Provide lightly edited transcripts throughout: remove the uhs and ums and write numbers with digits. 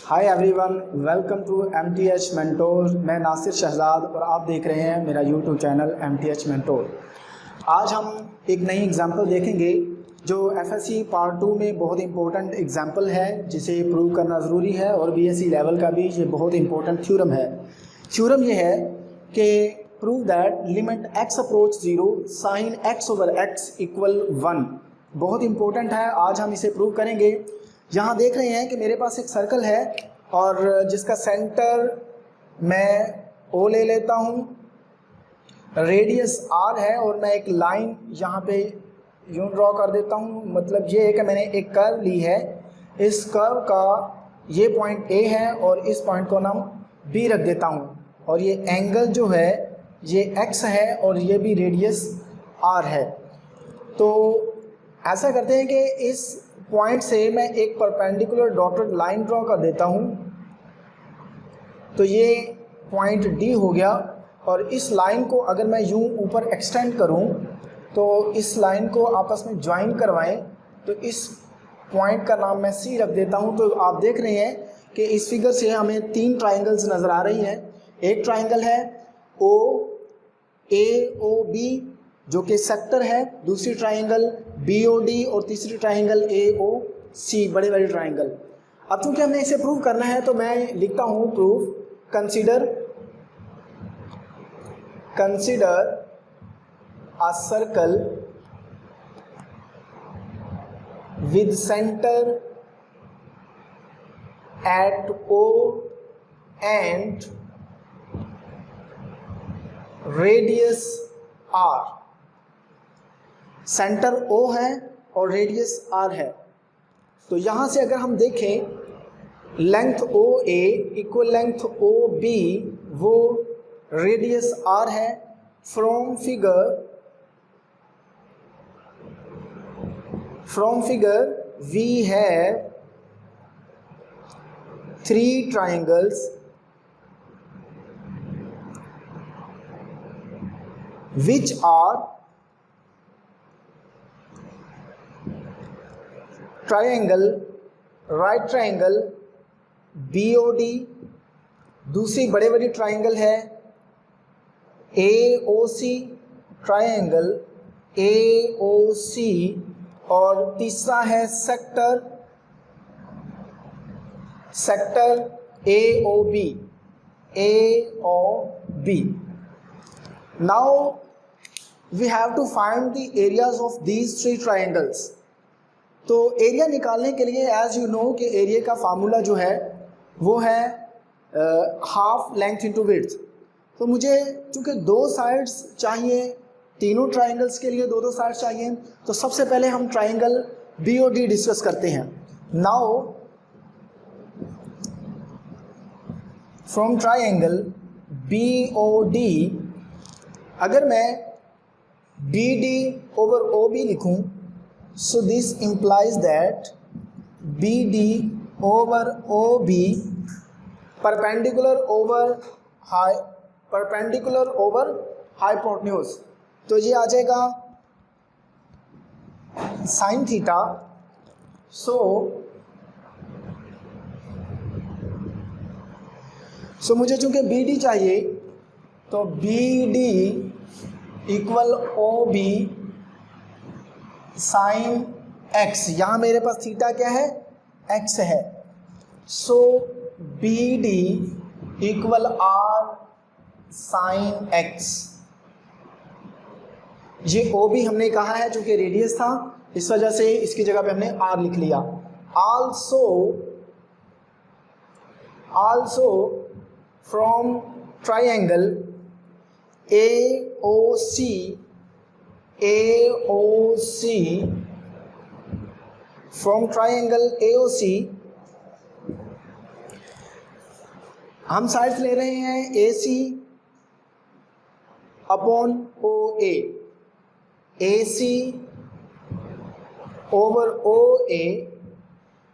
Hi everyone, welcome to MTH mentor. मैं नासिर शहजाद और आप देख रहे हैं मेरा यूट्यूब चैनल MTH मेंटोर। आज हम एक नई एग्जांपल देखेंगे जो FSC पार्ट 2 में बहुत इंपॉर्टेंट एग्जांपल है, जिसे प्रूव करना ज़रूरी है और BSc लेवल का भी ये बहुत इंपॉर्टेंट थ्योरम है। थ्योरम ये है कि prove that limit x approach 0 sine x over x equal 1। बहुत इंपॉर्टेंट है, आज हम इसे प्रूव करेंगे। यहाँ देख रहे हैं कि मेरे पास एक सर्कल है और जिसका सेंटर मैं O ले लेता हूँ, रेडियस R है और मैं एक लाइन यहाँ पे यूं ड्रॉ कर देता हूँ। मतलब ये है कि मैंने एक कर्व ली है, इस कर्व का ये पॉइंट A है और इस पॉइंट को नाम B रख देता हूँ, और ये एंगल जो है ये X है और ये भी रेडियस R है। तो ऐसा करते हैं कि इस पॉइंट से मैं एक परपेंडिकुलर डॉटेड लाइन ड्रॉ कर देता हूँ। तो ये पॉइंट D हो गया, और इस लाइन को अगर मैं यूं ऊपर एक्सटेंड करूं तो इस लाइन को आपस में ज्वाइन करवाएं, तो इस पॉइंट का नाम मैं C रख देता हूं। तो आप देख रहे हैं कि इस फिगर से हमें 3 ट्राइंगल्स नज़र आ रही हैं। एक ट्राइंगल है OAOB जो कि सेक्टर है, दूसरी ट्राइंगल BOD और तीसरी ट्राइंगल AOC, बड़े बड़े ट्राइंगल। अब चूंकि हमने इसे प्रूव करना है तो मैं लिखता हूँ proof consider a circle with centre at O and radius R। Centre O है और रेडियस R है। तो यहाँ से अगर हम देखें length OA equal length OB, वो रेडियस R है। From figure we have 3 triangles which are right triangle BOD, दूसरी बड़े बड़ी ट्राइंगल है AOC, ट्राइंगल AOC, और तीसरा है sector AOB। Now we have to find the areas of these 3 triangles। तो एरिया निकालने के लिए एज यू नो कि एरिया का फार्मूला जो है वो है हाफ लेंथ इंटू विड्थ। तो मुझे चूँकि 2 साइड्स चाहिए, तीनों ट्राइंगल्स के लिए 2 साइड्स चाहिए, तो सबसे पहले हम ट्राइंगल BOD डिस्कस करते हैं। नाउ फ्रॉम ट्राइंगल BOD अगर मैं BD ओवर OB लिखूं, so this implies that BD over OB perpendicular over hypotenuse। तो ये आ जाएगा sin थीटा। सो मुझे चूंकि BD चाहिए तो BD equal OB sine x। यहाँ मेरे पास थीटा क्या है, x है। So BD equal R sine x। ये OB हमने कहा है चूंकि रेडियस था, इस वजह से इसकी जगह पे हमने R लिख लिया। Also from triangle from triangle AOC हम साइड्स ले रहे हैं AC upon OA, AC over OA।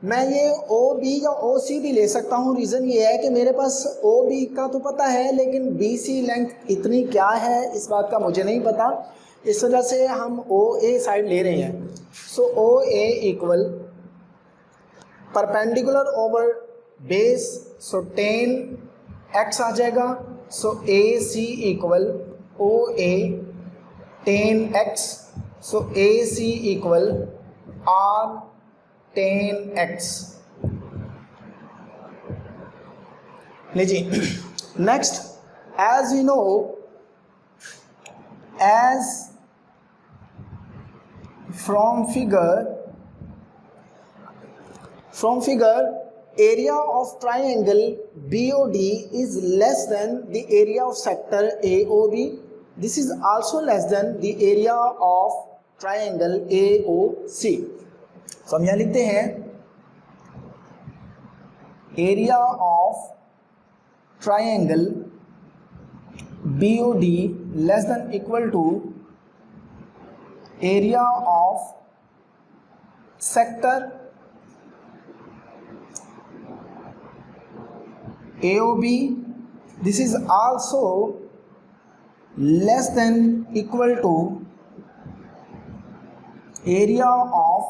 मैं ये OB या OC भी ले सकता हूँ। रीज़न ये है कि मेरे पास OB का तो पता है, लेकिन BC लेंथ इतनी क्या है इस बात का मुझे नहीं पता, इस वजह से हम OA साइड ले रहे हैं। So OA equal perpendicular over base, so 10x आ जाएगा। So AC equal OA 10x, so AC equal R 10x। लीजिए next, as we know, as from figure area of triangle BOD is less than the area of sector AOB. This is also less than the area of triangle AOC. So हम यहाँ लिखते हैं area of triangle BOD less than equal to area of sector AOB. This is also less than equal to area of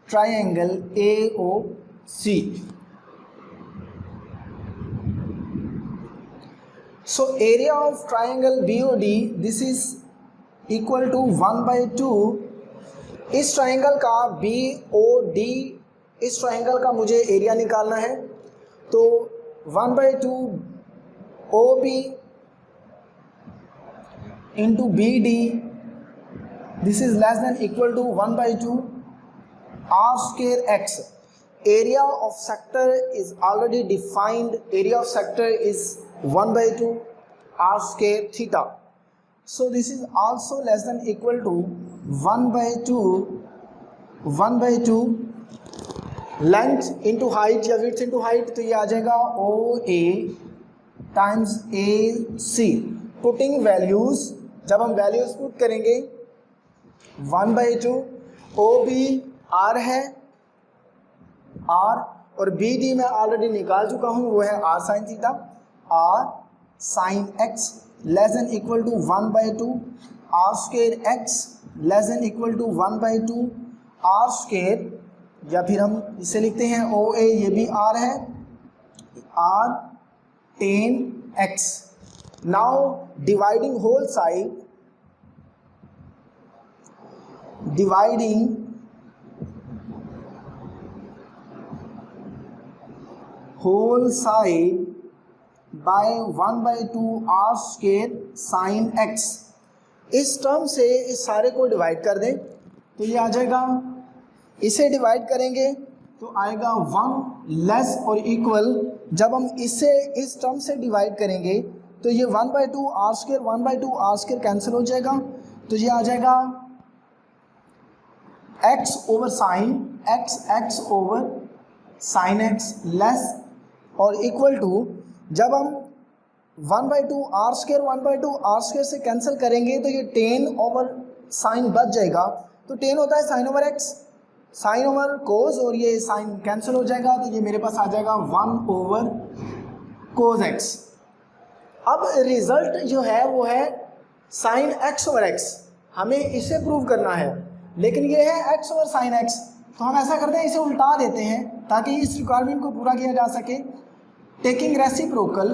triangle AOC. So area of triangle BOD, this is equal to 1/2। इस triangle का BOD, इस triangle का मुझे area निकालना है, तो 1/2 OB into BD, this is less than equal to 1/2 R square X. Area of sector is already defined. Area of sector is 1/2 R square theta. So this is also less than equal to 1/2 length into height या width into height, तो ये आ जाएगा OA times AC। Putting values, जब हम values put करेंगे 1/2 OB R है, R, और BD मैं ऑलरेडी निकाल चुका हूँ, वो है R sine theta, R sine X less than equal to 1/2 R square X less than equal to 1/2 R square, या फिर हम इसे लिखते हैं OA, ये भी R है, R 10x। Now dividing whole side, dividing whole side by 1/2 R square sine X। इस टर्म से इस सारे को डिवाइड कर दें तो ये आ जाएगा, इसे डिवाइड करेंगे तो आएगा 1 लेस और इक्वल। जब हम इसे इस टर्म से डिवाइड करेंगे तो ये 1/2 R square 1/2 R square cancel हो जाएगा, तो ये आ जाएगा x over sine x, x over sine x less और इक्वल टू, जब हम 1/2 R स्क्वायर 1/2 R स्क्वायर से कैंसिल करेंगे तो ये 10 ओवर साइन बच जाएगा, तो 10 होता है sine over x, sine over cos, और ये साइन कैंसिल हो जाएगा, तो ये मेरे पास आ जाएगा 1 ओवर कोस x। अब रिजल्ट जो है वो है साइन x ओवर x, हमें इसे प्रूव करना है, लेकिन ये है x ओवर साइन x, तो हम ऐसा करते हैं इसे उल्टा देते हैं ताकि इस रिक्वायरमेंट को पूरा किया जा सके। टेकिंग रेसिप्रोकल,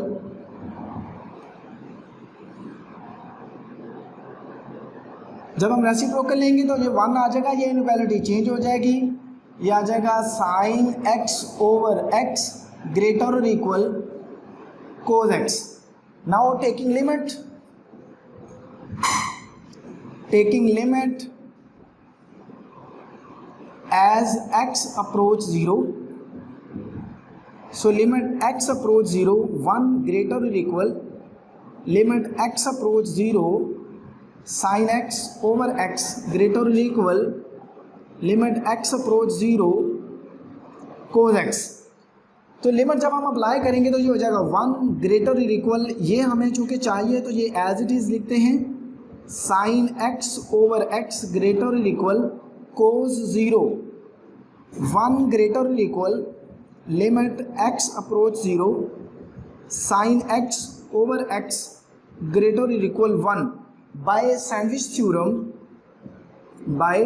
जब हम रेसिप्रोकल लेंगे तो ये 1 आ जाएगा, ये इनइक्वालिटी चेंज हो जाएगी, ये आ जाएगा sine x over x greater और equal cos x। Now taking limit as x approach 0, so limit x approach 0 1 greater or equal limit x approach 0 sin x over x greater or equal limit x approach 0 cos x। तो limit जब हम apply करेंगे तो ये हो जाएगा 1 greater और equal, ये हमें चूँकि चाहिए तो ये एज इट इज़ लिखते हैं sine x over x greater और इक्वल कोस 0 1 ग्रेटर और equal limit x approach 0 sine x over x greater और equal 1 by sandwich theorem, by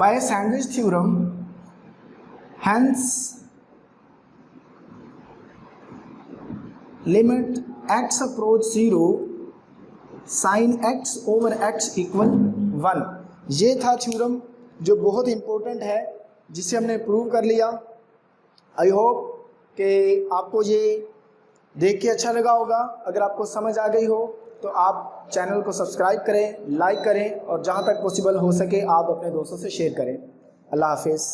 by sandwich theorem, hence limit x approach 0 sin x over x equal 1। ये था theorem जो बहुत important है, जिसे हमने prove कर लिया। आई होप कि आपको ये देख के अच्छा लगा होगा। अगर आपको समझ आ गई हो तो आप चैनल को सब्सक्राइब करें, लाइक करें और जहाँ तक पॉसिबल हो सके आप अपने दोस्तों से शेयर करें। अल्लाह हाफिज़।